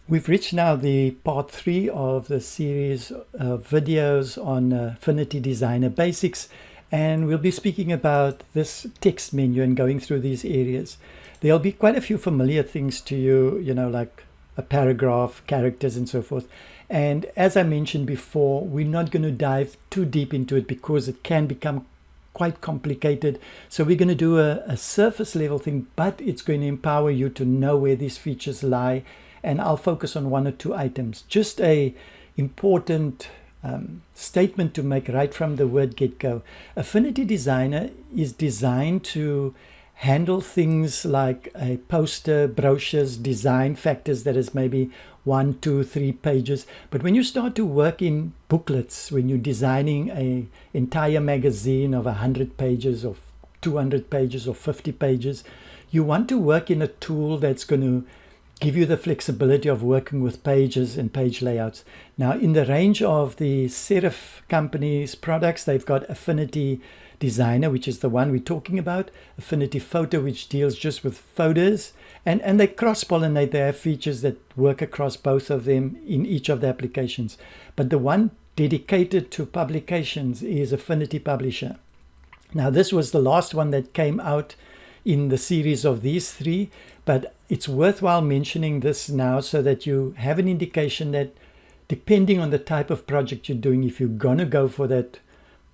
We've reached now the part 3 of the series of videos on Affinity Designer Basics, and we'll be speaking about this text menu and going through these areas. There'll be quite a few familiar things to you, like a paragraph, characters, and so forth. And as I mentioned before, we're not going to dive too deep into it because it can become quite complicated. So we're going to do a surface level thing, but it's going to empower you to know where these features lie. And I'll focus on 1 or 2 items. Just a important statement to make right from the word get-go. Affinity Designer is designed to handle things like a poster, brochures, design factors that is maybe 1, 2, 3 pages. But when you start to work in booklets, when you're designing an entire magazine of 100 pages or 200 pages or 50 pages, you want to work in a tool that's going to give you the flexibility of working with pages and page layouts. Now, in the range of the Serif company's products, they've got Affinity Designer, which is the one we're talking about, Affinity Photo, which deals just with photos, and they cross-pollinate. They have features that work across both of them in each of the applications. But the one dedicated to publications is Affinity Publisher. Now, this was the last one that came out in the series of these 3, but it's worthwhile mentioning this now so that you have an indication that depending on the type of project you're doing, if you're going to go for that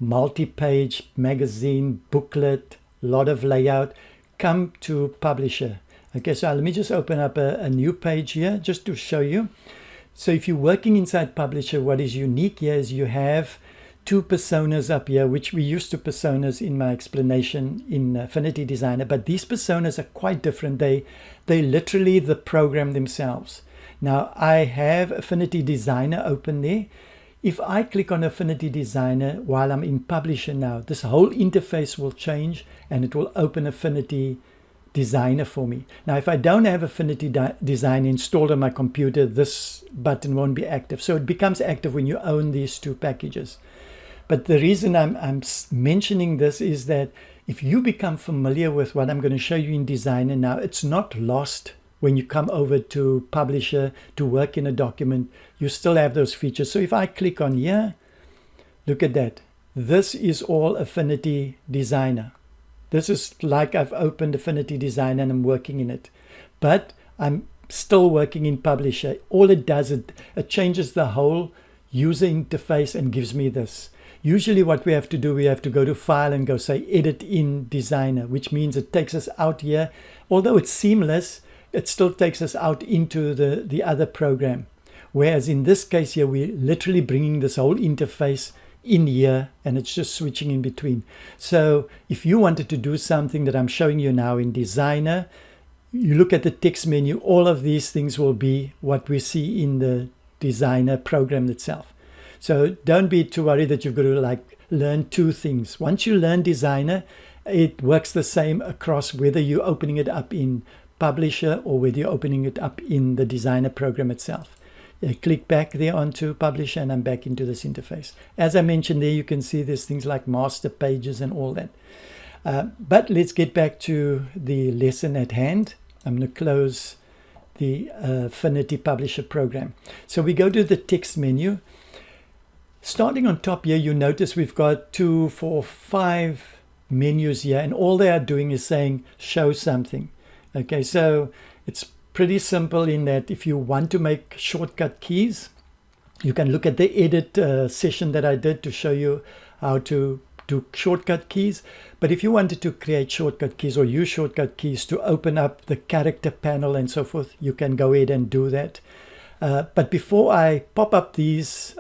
multi-page magazine, booklet, lot of layout, come to Publisher. Okay, so let me just open up a new page here just to show you. So if you're working inside Publisher, what is unique here is you have 2 personas up here, which we used to personas in my explanation in Affinity Designer, but these personas are quite different. They're literally the program themselves. Now, I have Affinity Designer open there. If I click on Affinity Designer while I'm in Publisher now, this whole interface will change and it will open Affinity Designer for me. Now, if I don't have Affinity Designer installed on my computer, this button won't be active. So it becomes active when you own these 2 packages. But the reason I'm mentioning this is that if you become familiar with what I'm going to show you in Designer now, it's not lost when you come over to Publisher to work in a document. You still have those features. So if I click on here, look at that. This is all Affinity Designer. This is like I've opened Affinity Designer and I'm working in it. But I'm still working in Publisher. All it does, it changes the whole user interface and gives me this. Usually what we have to do, we have to go to File and go say Edit in Designer, which means it takes us out here. Although it's seamless, it still takes us out into the other program. Whereas in this case here, we're literally bringing this whole interface in here and it's just switching in between. So if you wanted to do something that I'm showing you now in Designer, you look at the text menu, all of these things will be what we see in the Designer program itself. So don't be too worried that you've got to learn 2 things. Once you learn Designer, it works the same across whether you're opening it up in Publisher or whether you're opening it up in the Designer program itself. Click back there onto Publisher and I'm back into this interface. As I mentioned there, you can see there's things like master pages and all that. But let's get back to the lesson at hand. I'm going to close the Affinity Publisher program. So we go to the text menu. Starting on top here, you notice we've got 2, 4, 5 menus here, and all they are doing is saying show something. Okay, so it's pretty simple in that if you want to make shortcut keys, you can look at the edit session that I did to show you how to do shortcut keys. But if you wanted to create shortcut keys or use shortcut keys to open up the character panel and so forth, you can go ahead and do that. But before I pop up these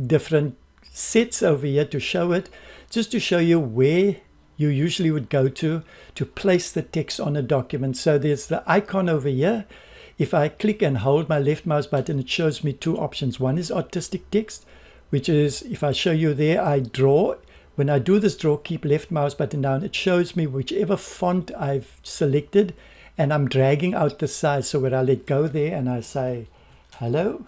different sets over here to show it, just to show you where you usually would go to place the text on a document. So there's the icon over here. If I click and hold my left mouse button, it shows me 2 options. One is artistic text, which is, if I show you there, I draw. When I do this draw, keep left mouse button down, it shows me whichever font I've selected, and I'm dragging out the size. So when I let go there and I say hello,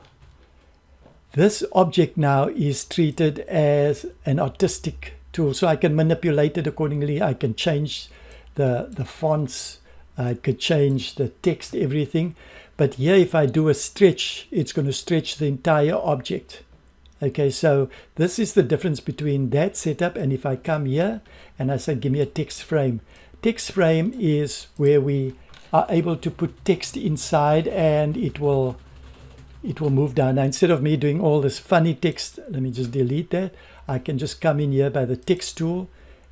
this object now is treated as an artistic tool. So I can manipulate it accordingly. I can change the fonts, I could change the text, everything. But here, if I do a stretch, it's going to stretch the entire object. Okay, so this is the difference between that setup and if I come here and I say, give me a text frame. Text frame is where we are able to put text inside and it will move down. Now, instead of me doing all this funny text, let me just delete that. I can just come in here by the text tool,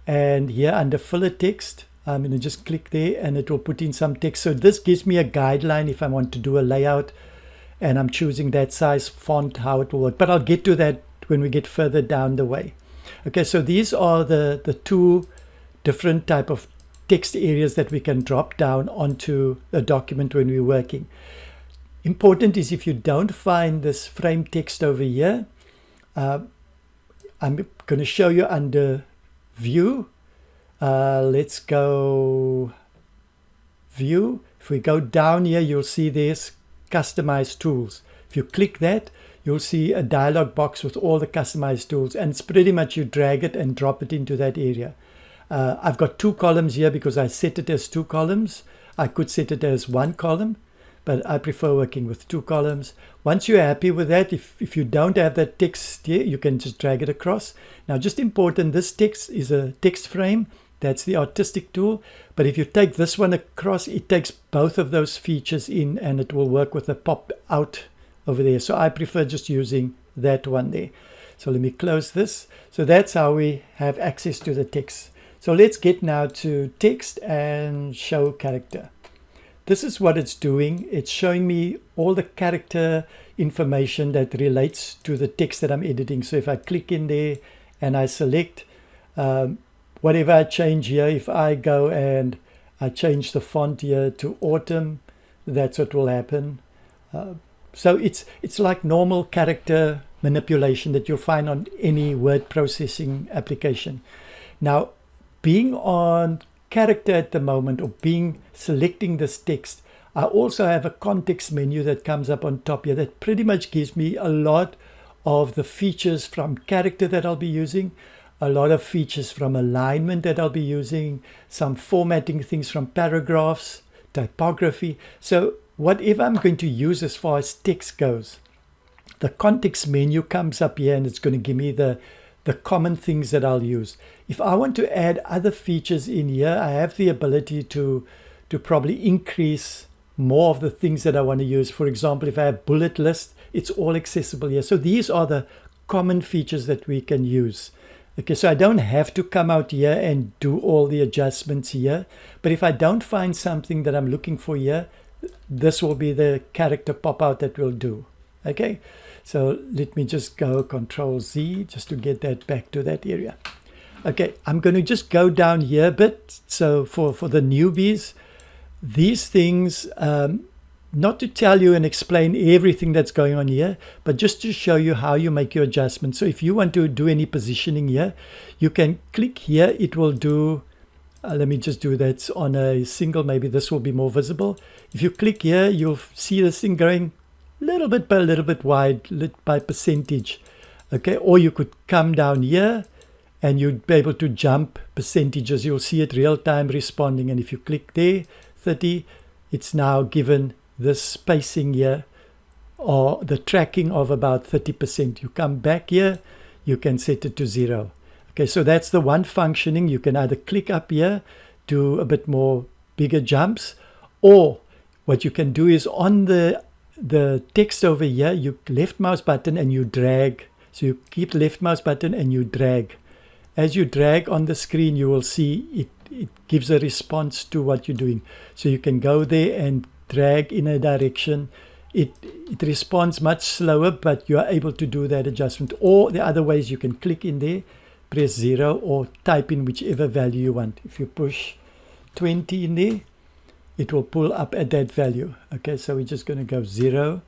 and here under filler text, I'm going to just click there and it will put in some text. So this gives me a guideline if I want to do a layout, and I'm choosing that size font, how it will work. But I'll get to that when we get further down the way. Okay, so these are the two different type of text areas that we can drop down onto a document when we're working. Important is if you don't find this frame text over here, I'm going to show you under view. Let's go view. If we go down here, you'll see there's customize tools. If you click that, you'll see a dialog box with all the customized tools, and it's pretty much you drag it and drop it into that area. I've got 2 columns here because I set it as 2 columns. I could set it as 1 column, but I prefer working with 2 columns. Once you're happy with that, if you don't have that text here, you can just drag it across. Now, just important, this text is a text frame. That's the artistic tool. But if you take this one across, it takes both of those features in and it will work with the pop out over there. So I prefer just using that one there. So let me close this. So that's how we have access to the text. So let's get now to text and show character. This is what it's doing. It's showing me all the character information that relates to the text that I'm editing. So if I click in there and I select whatever I change here, if I go and I change the font here to autumn, that's what will happen. So it's like normal character manipulation that you'll find on any word processing application. Now, being on character at the moment, or selecting this text, I also have a context menu that comes up on top here that pretty much gives me a lot of the features from character that I'll be using, a lot of features from alignment that I'll be using, some formatting things from paragraphs, typography. So whatever I'm going to use as far as text goes, the context menu comes up here and it's going to give me the common things that I'll use. If I want to add other features in here, I have the ability to probably increase more of the things that I want to use. For example, if I have bullet list, it's all accessible here. So these are the common features that we can use. Okay, so I don't have to come out here and do all the adjustments here. But if I don't find something that I'm looking for here, this will be the character pop-out that we'll do. Okay, so let me just go Control Z just to get that back to that area. Okay, I'm going to just go down here a bit. So for the newbies, these things, not to tell you and explain everything that's going on here, but just to show you how you make your adjustments. So if you want to do any positioning here, you can click here. It will do, let me just do that on a single, maybe this will be more visible. If you click here, you'll see this thing going little bit by little bit wide, by percentage. Okay, or you could come down here and you'd be able to jump percentages. You'll see it real time responding. And if you click there, 30, it's now given this spacing here, or the tracking of about 30%. You come back here, you can set it to 0. Okay, so that's the one functioning. You can either click up here, do a bit more bigger jumps, or what you can do is on the text over here, you left mouse button and you drag. So you keep left mouse button and you drag. As you drag on the screen, you will see it gives a response to what you're doing. So you can go there and drag in a direction. It responds much slower, but you are able to do that adjustment. Or the other ways, you can click in there, press 0, or type in whichever value you want. If you push 20 in there, it will pull up at that value. Okay, so we're just going to go 0.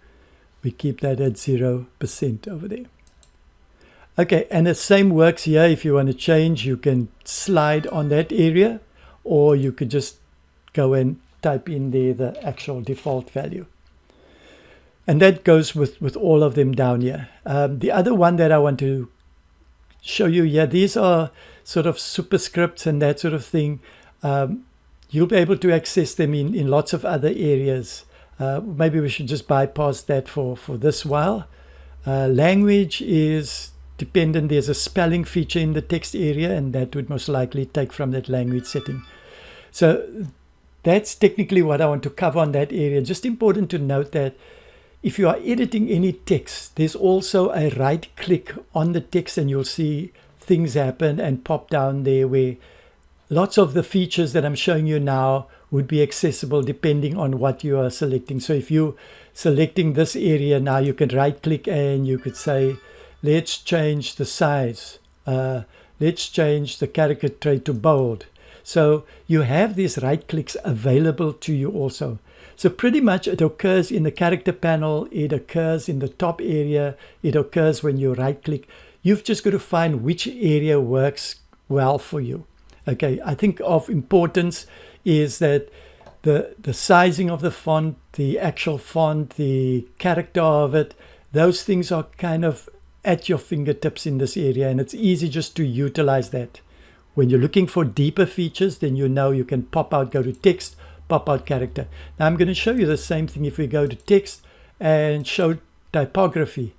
We keep that at 0% over there. Okay, and the same works here. If you want to change, you can slide on that area, or you could just go and type in there the actual default value. And that goes with all of them down here. The other one that I want to show you here, these are sort of superscripts and that sort of thing. You'll be able to access them in lots of other areas. Maybe we should just bypass that for this while. Language is dependent. There's a spelling feature in the text area, and that would most likely take from that language setting. So that's technically what I want to cover on that area. Just important to note that if you are editing any text, there's also a right click on the text, and you'll see things happen and pop down there where lots of the features that I'm showing you now would be accessible depending on what you are selecting. So if you're selecting this area now, you can right click and you could say, let's change the size. Let's change the character tray to bold. So you have these right clicks available to you also. So pretty much it occurs in the character panel, it occurs in the top area, it occurs when you right click. You've just got to find which area works well for you. Okay, I think of importance is that the sizing of the font, the actual font, the character of it, those things are kind of at your fingertips in this area, and it's easy just to utilize that. When you're looking for deeper features, then you know you can pop out, go to text, pop out character. Now I'm going to show you the same thing if we go to text and show typography.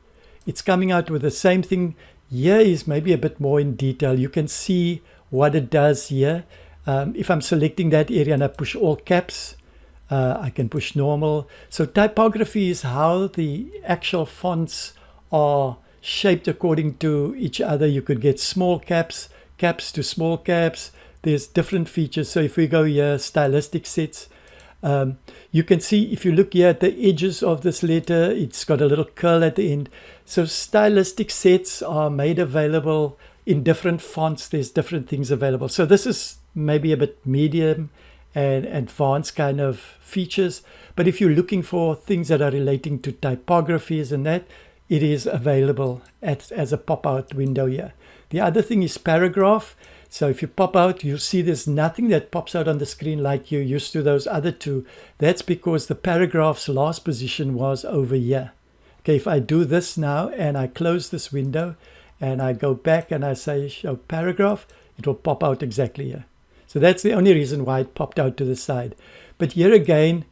It's coming out with the same thing. Here is maybe a bit more in detail. You can see what it does here. If I'm selecting that area and I push all caps, I can push normal. So typography is how the actual fonts are shaped according to each other. You could get small caps, caps to small caps. There's different features. So if we go here, stylistic sets, you can see if you look here at the edges of this letter, it's got a little curl at the end. So stylistic sets are made available in different fonts. There's different things available. So this is maybe a bit medium and advanced kind of features. But if you're looking for things that are relating to typographies and that, it is available as a pop-out window here. The other thing is paragraph. So if you pop out, you'll see there's nothing that pops out on the screen like you're used to those other two. That's because the paragraph's last position was over here. Okay, if I do this now and I close this window and I go back and I say show paragraph, it will pop out exactly here. So that's the only reason why it popped out to the side. But here again,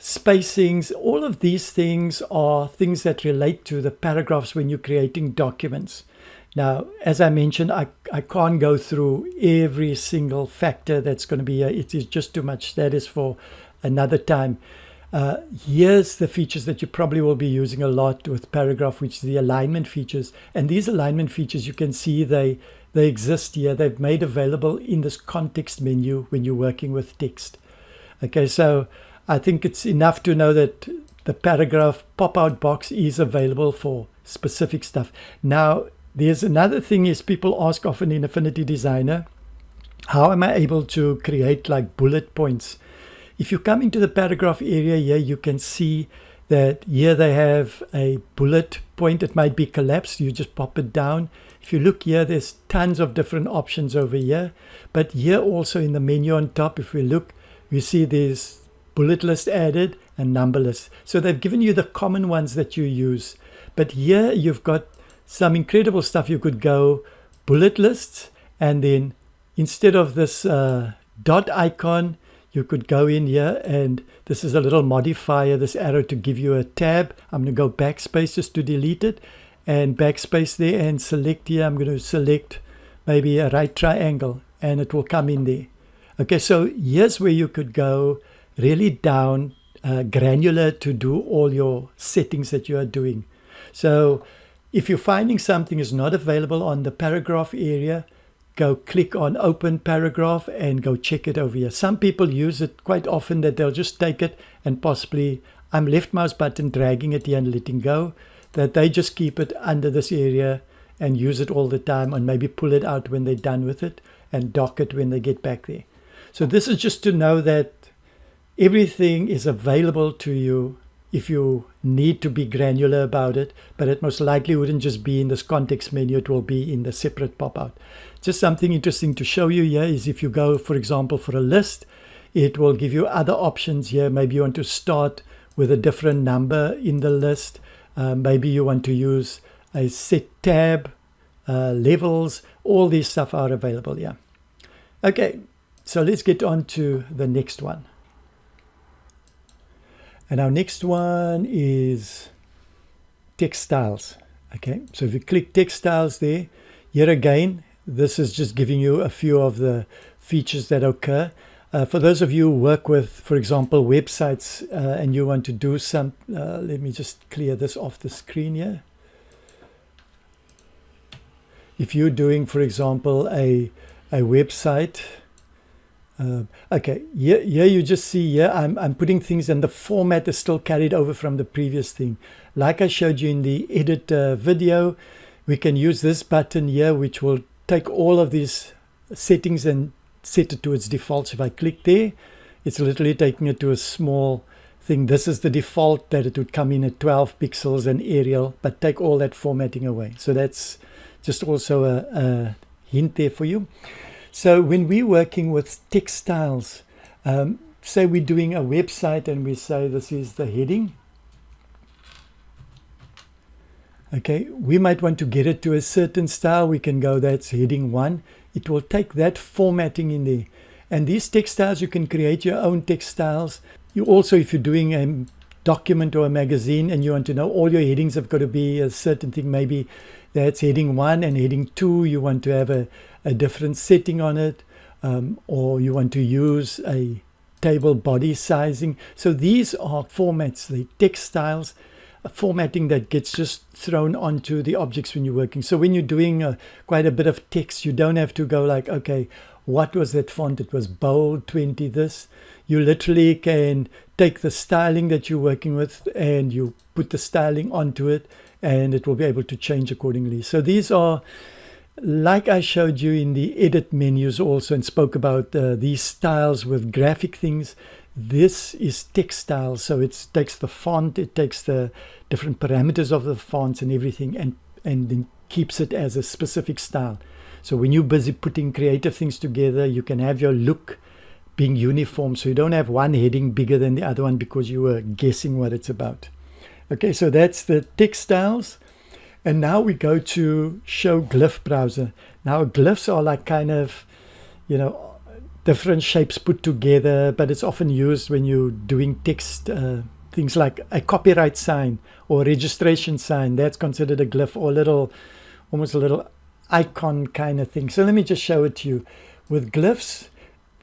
spacings, all of these things are things that relate to the paragraphs when you're creating documents. Now, as I mentioned, I can't go through every single factor that's going to be here. It is just too much. That is for another time. Here's the features that you probably will be using a lot with paragraph, which is the alignment features. And these alignment features, you can see they exist here. They've made available in this context menu when you're working with text. Okay, so I think it's enough to know that the paragraph pop-out box is available for specific stuff. Now, there's another thing is people ask often in Affinity Designer, how am I able to create like bullet points? If you come into the paragraph area here, you can see that here they have a bullet point. It might be collapsed. You just pop it down. If you look here, there's tons of different options over here. But here also in the menu on top, if we look, we see there's bullet list added and number list. So they've given you the common ones that you use. But here you've got some incredible stuff. You could go bullet lists, and then instead of this dot icon, you could go in here, and this is a little modifier, this arrow, to give you a tab. I'm going to go backspace just to delete it, and backspace there and select here. I'm going to select maybe a right triangle, and it will come in there. Okay, so here's where you could go really down granular to do all your settings that you are doing. So if you're finding something is not available on the paragraph area, go click on open paragraph and go check it over here. Some people use it quite often that they'll just take it and possibly, I'm left mouse button dragging it here and letting go, that they just keep it under this area and use it all the time, and maybe pull it out when they're done with it and dock it when they get back there. So this is just to know that everything is available to you if you need to be granular about it, but it most likely wouldn't just be in this context menu, it will be in the separate pop-out. Just something interesting to show you here is if you go, for example, for a list, it will give you other options here. Maybe you want to start with a different number in the list. Maybe you want to use a set tab, levels, all these stuff are available here. Okay, so let's get on to the next one. And our next one is Textiles. Okay, so if you click Textiles there, here again, this is just giving you a few of the features that occur. For those of you who work with, for example, websites and you want to do some, let me just clear this off the screen here. If you're doing, for example, a website, okay, here you just see here, I'm putting things and the format is still carried over from the previous thing. Like I showed you in the edit video, we can use this button here, which will take all of these settings and set it to its defaults. If I click there, it's literally taking it to a small thing. This is the default that it would come in at 12 pixels and Arial, but take all that formatting away. So that's just also a hint there for you. So when we're working with textiles, say we're doing a website and we say this is the heading. Okay, we might want to get it to a certain style. We can go, that's heading 1. It will take that formatting in there. And these textiles, you can create your own textiles. You also, if you're doing a document or a magazine and you want to know all your headings have got to be a certain thing, maybe that's heading 1 and heading 2, you want to have a different setting on it, or you want to use a table body sizing. So these are formats, the textiles, formatting that gets just thrown onto the objects when you're working. So when you're doing quite a bit of text, you don't have to go like, okay, what was that font? It was bold 20 this. You literally can take the styling that you're working with and you put the styling onto it and it will be able to change accordingly. So these are, like I showed you in the edit menus also and spoke about these styles with graphic things. This is textile, so it takes the font, it takes the different parameters of the fonts and everything and then keeps it as a specific style. So when you're busy putting creative things together, you can have your look being uniform, so you don't have one heading bigger than the other one because you were guessing what it's about. Okay, so that's the textiles. And now we go to show glyph browser. Now glyphs are like kind of, you know, different shapes put together, but it's often used when you're doing text, things like a copyright sign or registration sign. That's considered a glyph, or a little, almost a little icon kind of thing. So let me just show it to you. With glyphs,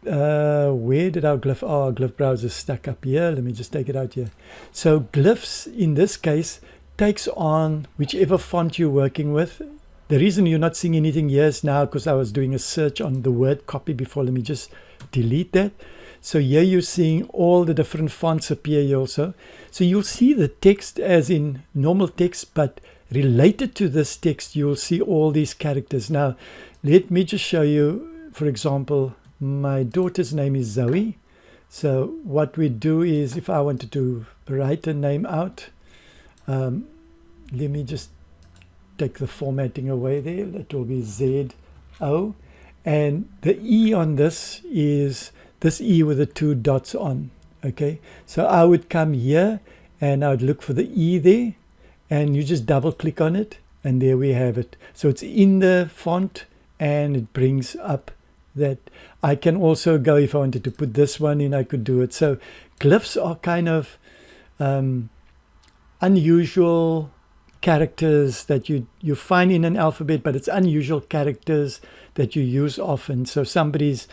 where did our glyph, oh, our glyph browser stuck up here. Let me just take it out here. So glyphs in this case takes on whichever font you're working with. The reason you're not seeing anything here is now because I was doing a search on the word copy before. Let me just delete that. So here you're seeing all the different fonts appear here also. So you'll see the text as in normal text, but related to this text, you'll see all these characters. Now, let me just show you, for example, my daughter's name is Zoe. So what we do is, if I wanted to write a name out, let me just take the formatting away there. That will be Z-O. And the E on this is this E with the 2 dots on. Okay, so I would come here and I would look for the E there, and you just double click on it and there we have it. So it's in the font and it brings up that. I can also go, if I wanted to put this one in, I could do it. So glyphs are kind of unusual characters that you find in an alphabet, but it's unusual characters that you use often. So somebody's,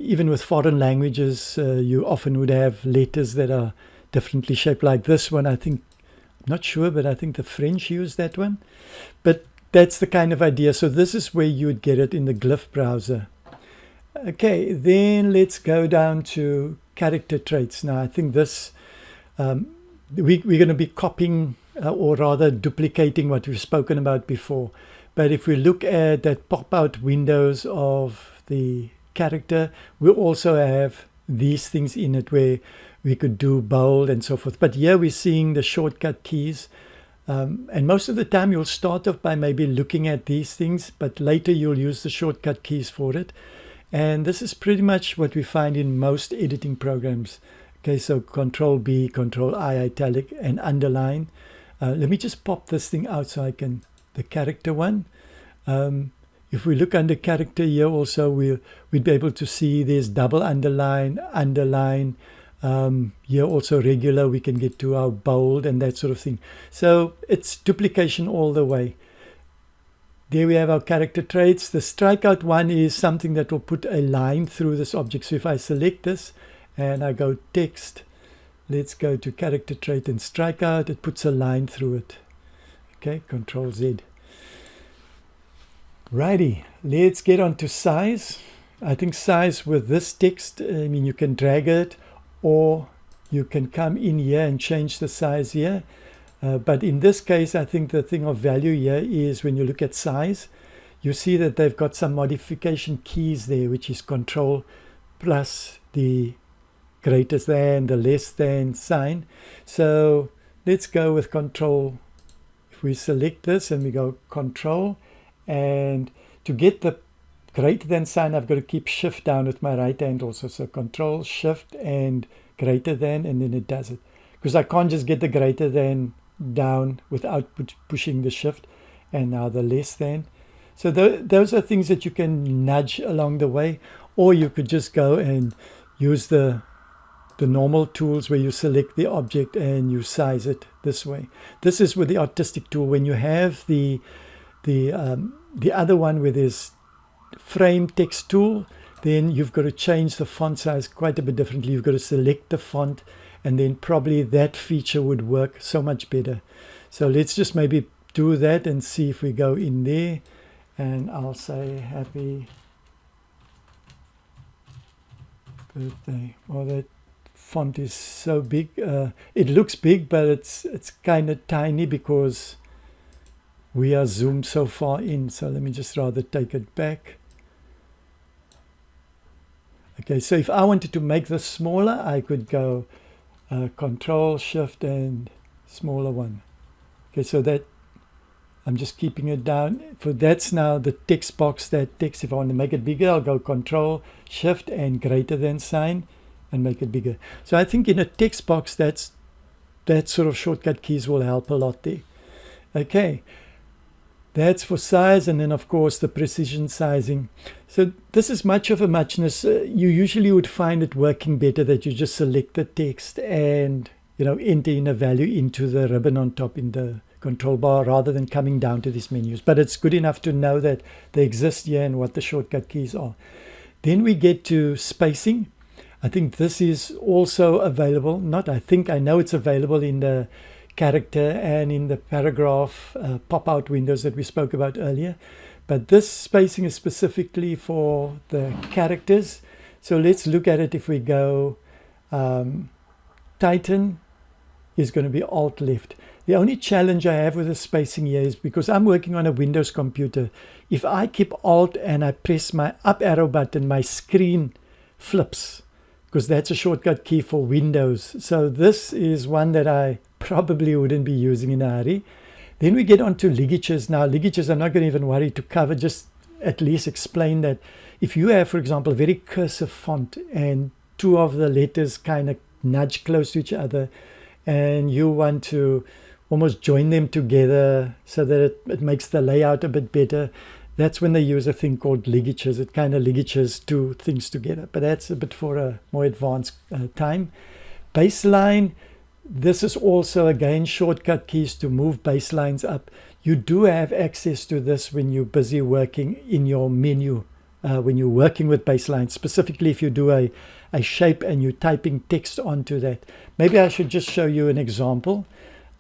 even with foreign languages, you often would have letters that are differently shaped, like this one. I think, I'm not sure, but I think the French use that one. But that's the kind of idea. So this is where you would get it in the glyph browser. Okay, then let's go down to character traits. Now I think this, we're going to be copying or rather duplicating what we've spoken about before. But if we look at that pop-out windows of the character, we also have these things in it where we could do bold and so forth. But here we're seeing the shortcut keys. And most of the time you'll start off by maybe looking at these things, but later you'll use the shortcut keys for it. And this is pretty much what we find in most editing programs. Okay, so Control B, Control I, italic, and underline. Let me just pop this thing out so I can, the character one. If we look under character here also, we'd be able to see there's double underline, underline, Here also regular, we can get to our bold and that sort of thing. So it's duplication all the way. There we have our character traits. The strikeout one is something that will put a line through this object. So if I select this and I go text, let's go to character trait and strikeout, it puts a line through it. Okay, Control Z. Righty, let's get on to size. I think size with this text, I mean, you can drag it or you can come in here and change the size here. But in this case, I think the thing of value here is when you look at size, you see that they've got some modification keys there, which is Control plus the greater than, the less than sign. So let's go with Control. If we select this and we go Control, and to get the greater than sign, I've got to keep Shift down with my right hand also. So Control, Shift, and greater than, and then it does it. Because I can't just get the greater than down without pushing the Shift, and now the less than. So those are things that you can nudge along the way, or you could just go and use the normal tools where you select the object and you size it this way. This is with the artistic tool. When you have the other one with this frame text tool, then you've got to change the font size quite a bit differently. You've got to select the font, and then probably that feature would work so much better. So let's just maybe do that and see if we go in there, and I'll say happy birthday. Oh, that font is so big. It looks big, but it's kind of tiny because we are zoomed so far in. So let me just rather take it back. Okay, so if I wanted to make this smaller, I could go Control, Shift, and smaller one. Okay, so that I'm just keeping it down. For that's now the text box, that text. If I want to make it bigger, I'll go Control, Shift, and greater than sign and make it bigger. So I think in a text box, that sort of shortcut keys will help a lot there. Okay. That's for size, and then of course the precision sizing. So this is much of a muchness. You usually would find it working better that you just select the text and enter in a value into the ribbon on top in the control bar rather than coming down to these menus. But it's good enough to know that they exist here and what the shortcut keys are. Then we get to spacing. I think this is also available. Not I think, I know it's available in the character and in the paragraph pop-out windows that we spoke about earlier, but this spacing is specifically for the characters. So let's look at it. If we go Titan is going to be Alt left. The only challenge I have with the spacing here is because I'm working on a Windows computer. If I keep Alt and I press my up arrow button, my screen flips, because that's a shortcut key for Windows. So this is one that I probably wouldn't be using in a hurry. Then we get on to ligatures. Now ligatures I'm not going to even worry to cover, just at least explain that if you have, for example, a very cursive font and two of the letters kind of nudge close to each other and you want to almost join them together so that it makes the layout a bit better, that's when they use a thing called ligatures. It kind of ligatures two things together, but that's a bit for a more advanced time. Baseline. This is also, again, shortcut keys to move baselines up. You do have access to this when you're busy working in your menu, when you're working with baselines, specifically if you do a shape and you're typing text onto that. Maybe I should just show you an example.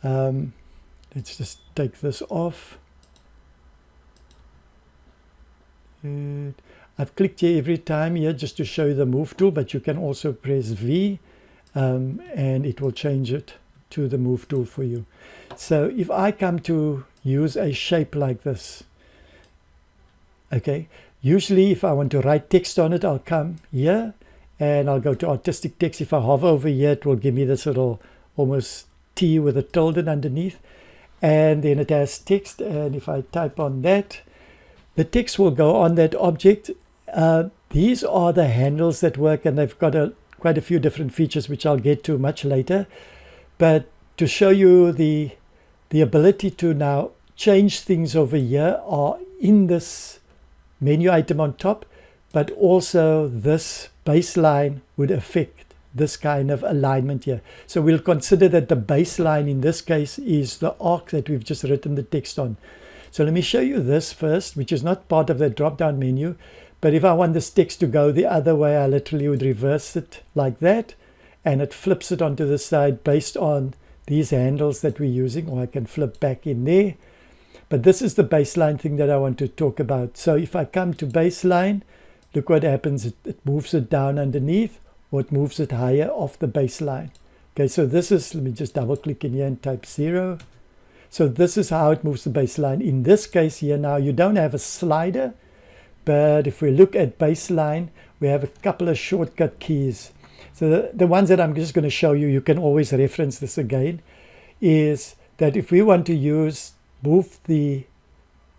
Let's just take this off. I've clicked here every time here just to show you the move tool, but you can also press V. And it will change it to the move tool for you. So if I come to use a shape like this, okay, usually if I want to write text on it, I'll come here and I'll go to artistic text. If I hover over here, it will give me this little almost T with a tilde underneath, and then it has text, and if I type on that, the text will go on that object. These are the handles that work, and they've got quite a few different features which I'll get to much later, but to show you the ability to now change things over here are in this menu item on top, but also this baseline would affect this kind of alignment here. So we'll consider that the baseline in this case is the arc that we've just written the text on. So let me show you this first, which is not part of the drop-down menu. But if I want this text to go the other way, I literally would reverse it like that, and it flips it onto the side based on these handles that we're using, or I can flip back in there. But this is the baseline thing that I want to talk about. So if I come to baseline, look what happens. It moves it down underneath, or it moves it higher off the baseline. Okay, so this is, let me just double click in here and type 0. So this is how it moves the baseline. In this case here now, you don't have a slider, but if we look at baseline, we have a couple of shortcut keys. So the ones that I'm just going to show you, you can always reference this again, is that if we want to move the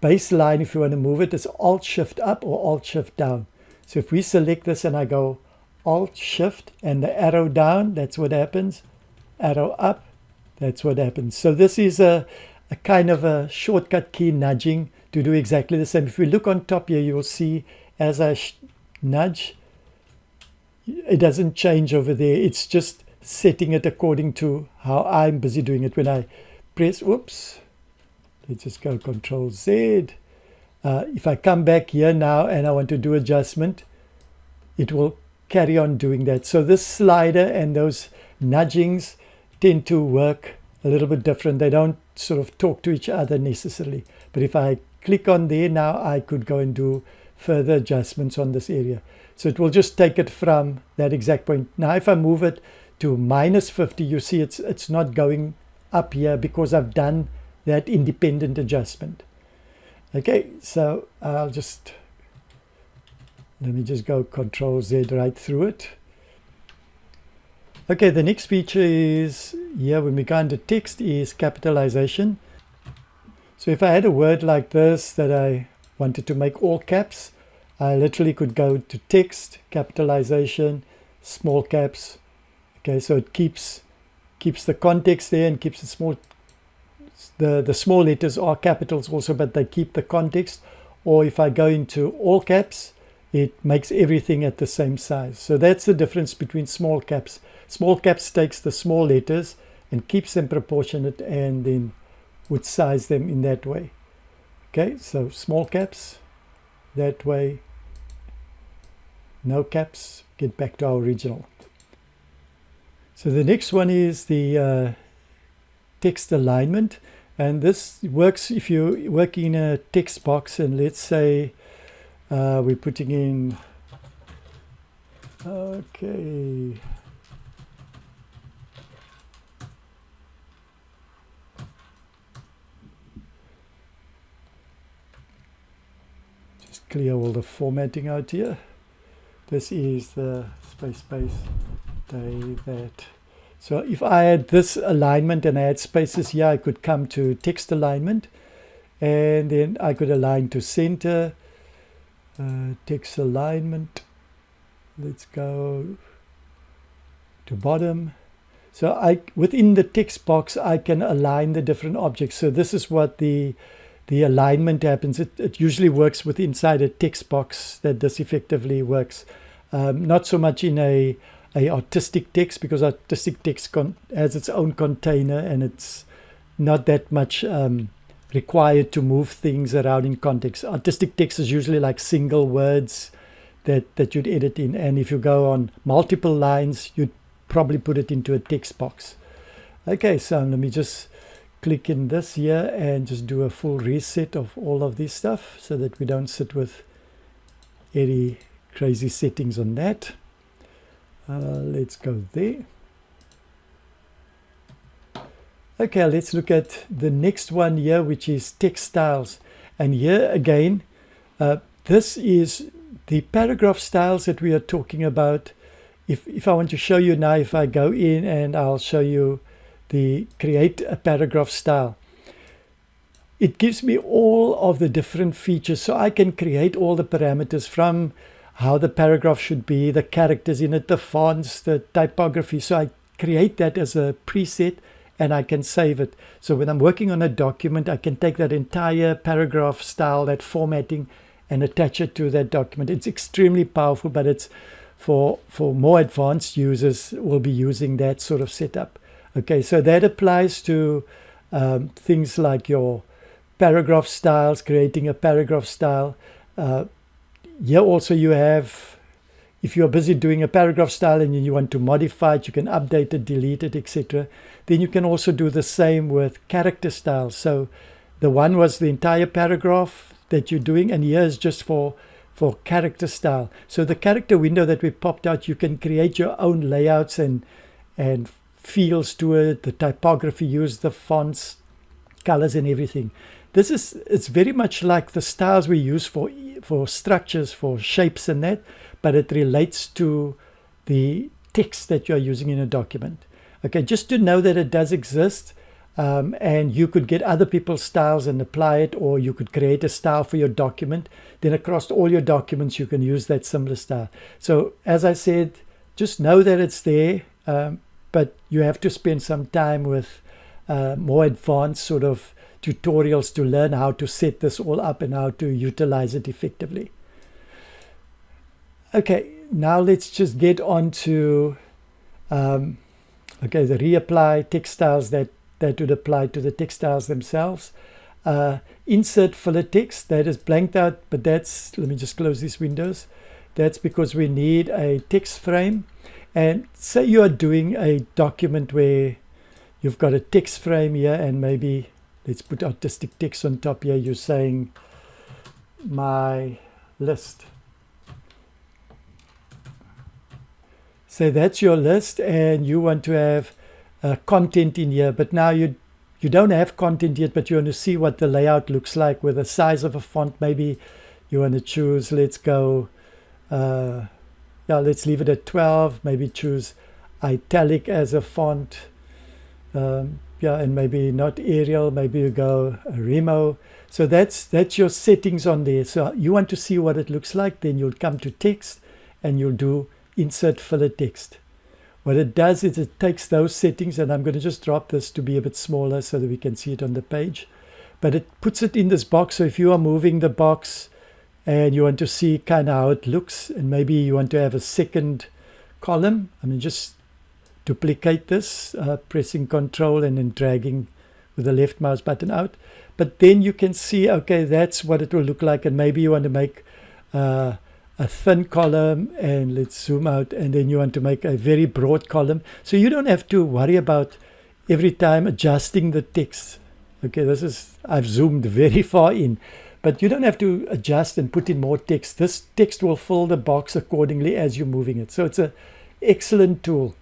baseline, if you want to move it, it's Alt-Shift up or Alt-Shift down. So if we select this and I go Alt-Shift and the arrow down, that's what happens. Arrow up, that's what happens. So this is a kind of a shortcut key nudging to do exactly the same. If we look on top here, you'll see as I nudge, it doesn't change over there. It's just setting it according to how I'm busy doing it. When I press, whoops, let's just go Control Z. If I come back here now and I want to do adjustment, it will carry on doing that. So this slider and those nudgings tend to work a little bit different. They don't sort of talk to each other necessarily. But if I click on there now, I could go and do further adjustments on this area. So it will just take it from that exact point. Now if I move it to -50, you see it's not going up here because I've done that independent adjustment. Okay, so let me just go Control Z right through it. Okay, the next feature is here when we go into text is capitalization. So if I had a word like this that I wanted to make all caps, I literally could go to text, capitalization, small caps. Okay, so it keeps the context there and keeps the small letters are capitals also, but they keep the context. Or if I go into all caps, it makes everything at the same size. So that's the difference between small caps. Small caps takes the small letters and keeps them proportionate and then would size them in that way. Okay, so small caps that way, no caps, get back to our original. So the next one is the text alignment, and this works if you're working in a text box, and let's say we're putting in, okay, just clear all the formatting out here. This is the space, that. So if I had this alignment and I had spaces here, I could come to text alignment, and then I could align to center, text alignment. Let's go to bottom. So within the text box, I can align the different objects. So this is what the alignment happens. It usually works with inside a text box that this effectively works. Not so much in a artistic text, because artistic text has its own container and it's not that much required to move things around in context. Artistic text is usually like single words that you'd edit in, and if you go on multiple lines, you'd probably put it into a text box. Okay, so let me just click in this here and just do a full reset of all of this stuff so that we don't sit with any crazy settings on that. Let's go there. Okay, let's look at the next one here, which is textiles. And here again, this is the paragraph styles that we are talking about. If I want to show you now, if I go in and I'll show you the create a paragraph style, it gives me all of the different features. So I can create all the parameters from how the paragraph should be, the characters in it, the fonts, the typography. So I create that as a preset and I can save it. So when I'm working on a document, I can take that entire paragraph style, that formatting, and attach it to that document. It's extremely powerful, but it's for more advanced users will be using that sort of setup. Okay, so that applies to things like your paragraph styles, creating a paragraph style. Here also you have, if you're busy doing a paragraph style and you want to modify it, you can update it, delete it, etc. Then you can also do the same with character styles. So the one was the entire paragraph that you're doing, and here is just for character style. So the character window that we popped out, you can create your own layouts and feels to it, the typography, use the fonts, colors and everything. It's very much like the styles we use for structures, for shapes and that, but it relates to the text that you're using in a document. Okay, just to know that it does exist, and you could get other people's styles and apply it, or you could create a style for your document. Then across all your documents, you can use that similar style. So as I said, just know that it's there, but you have to spend some time with more advanced sort of tutorials to learn how to set this all up and how to utilize it effectively. Okay, now let's just get on to the reapply textiles that would apply to the textiles themselves. Insert filler text, that is blanked out, but that's, let me just close these windows. That's because we need a text frame. And say you are doing a document where you've got a text frame here, and maybe let's put artistic text on top here. You're saying my list. So that's your list, and you want to have content in here, but now you don't have content yet, but you want to see what the layout looks like with the size of a font. Maybe you want to choose, let's go, let's leave it at 12. Maybe choose italic as a font. And maybe not Arial, maybe you go Remo. So that's your settings on there. So you want to see what it looks like, then you'll come to text and you'll do insert filler text. What it does is it takes those settings, and I'm going to just drop this to be a bit smaller so that we can see it on the page. But it puts it in this box. So if you are moving the box and you want to see kind of how it looks, and maybe you want to have a second column, I mean, just duplicate this, pressing Control and then dragging with the left mouse button out. But then you can see, okay, that's what it will look like. And maybe you want to make a thin column, and let's zoom out, and then you want to make a very broad column. So you don't have to worry about every time adjusting the text. Okay, I've zoomed very far in, but you don't have to adjust and put in more text. This text will fill the box accordingly as you're moving it. So it's an excellent tool.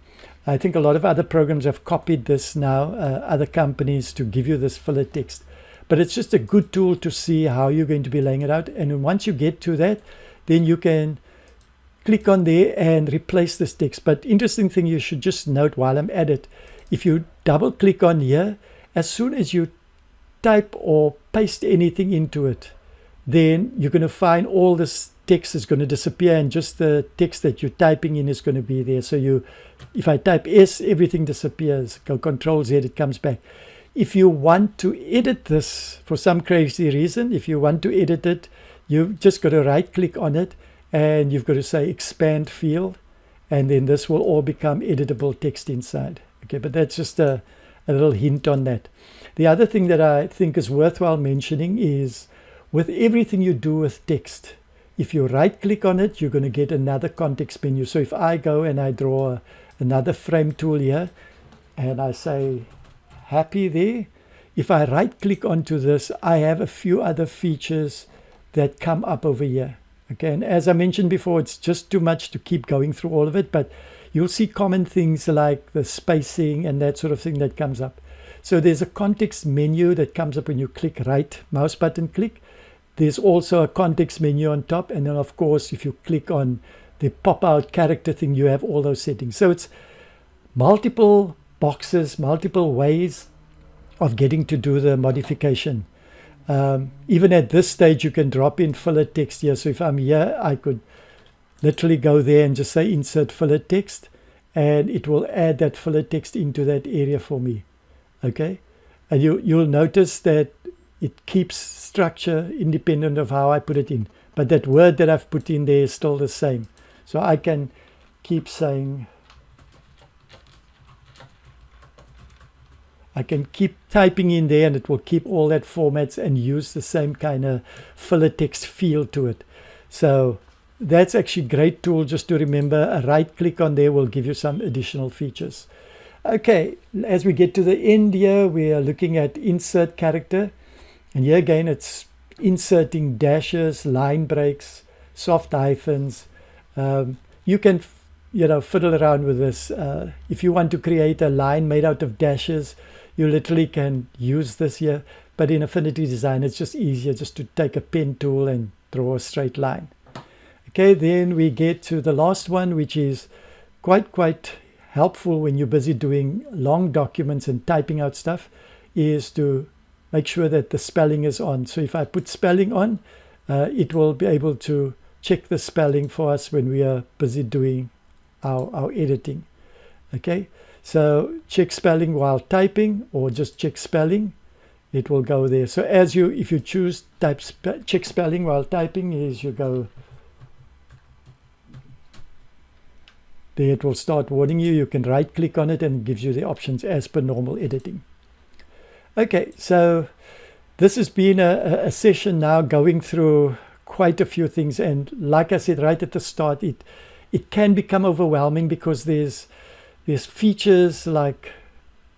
I think a lot of other programs have copied this now, other companies, to give you this filler text. But it's just a good tool to see how you're going to be laying it out. And once you get to that, then you can click on there and replace this text. But interesting thing you should just note while I'm at it, if you double click on here, as soon as you type or paste anything into it, then you're going to find all this text is going to disappear, and just the text that you're typing in is going to be there. So if I type S, everything disappears. Go Control Z, it comes back. If you want to edit this for some crazy reason, if you want to edit it, you've just got to right click on it, and you've got to say expand field, and then this will all become editable text inside. Okay, but that's just a little hint on that. The other thing that I think is worthwhile mentioning is with everything you do with text, if you right click on it, you're going to get another context menu. So if I go and I draw another frame tool here, and I say happy there, if I right click onto this, I have a few other features that come up over here. Okay, and as I mentioned before, it's just too much to keep going through all of it, but you'll see common things like the spacing and that sort of thing that comes up. So there's a context menu that comes up when you click right mouse button click. There's also a context menu on top, and then of course if you click on the pop out character thing, you have all those settings. So it's multiple boxes, multiple ways of getting to do the modification. Even at this stage, you can drop in filler text here. So if I'm here, I could literally go there and just say insert filler text, and it will add that filler text into that area for me. Okay, and you'll notice that it keeps structure independent of how I put it in, but that word that I've put in there is still the same. So I can keep saying, I can keep typing in there and it will keep all that formats and use the same kind of filler text feel to it. So that's actually a great tool just to remember. A right click on there will give you some additional features. Okay, as we get to the end here, we are looking at insert character. And here again, it's inserting dashes, line breaks, soft hyphens. You can, fiddle around with this. If you want to create a line made out of dashes, you literally can use this here. But in Affinity Designer, it's just easier just to take a pen tool and draw a straight line. Okay, then we get to the last one, which is quite helpful when you're busy doing long documents and typing out stuff, is to make sure that the spelling is on. So if I put spelling on, it will be able to check the spelling for us when we are busy doing our editing. Okay, so check spelling while typing, or just check spelling, it will go there. So if you choose check spelling while typing, is you go there, it will start warning you. You can right click on it and it gives you the options as per normal editing. Okay, so this has been a session now going through quite a few things, and like I said right at the start, it can become overwhelming because there's features like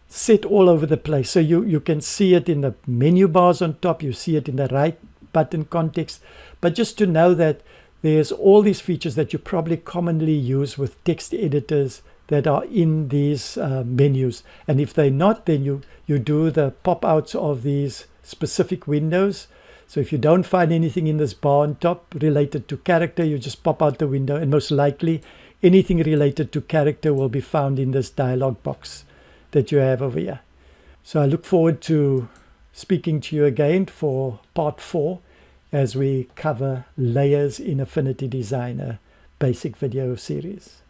set all over the place. So you can see it in the menu bars on top, you see it in the right button context, but just to know that there's all these features that you probably commonly use with text editors that are in these menus. And if they're not, then you do the pop-outs of these specific windows. So if you don't find anything in this bar on top related to character, you just pop out the window, and most likely anything related to character will be found in this dialog box that you have over here. So I look forward to speaking to you again for part 4 as we cover layers in Affinity Designer basic video series.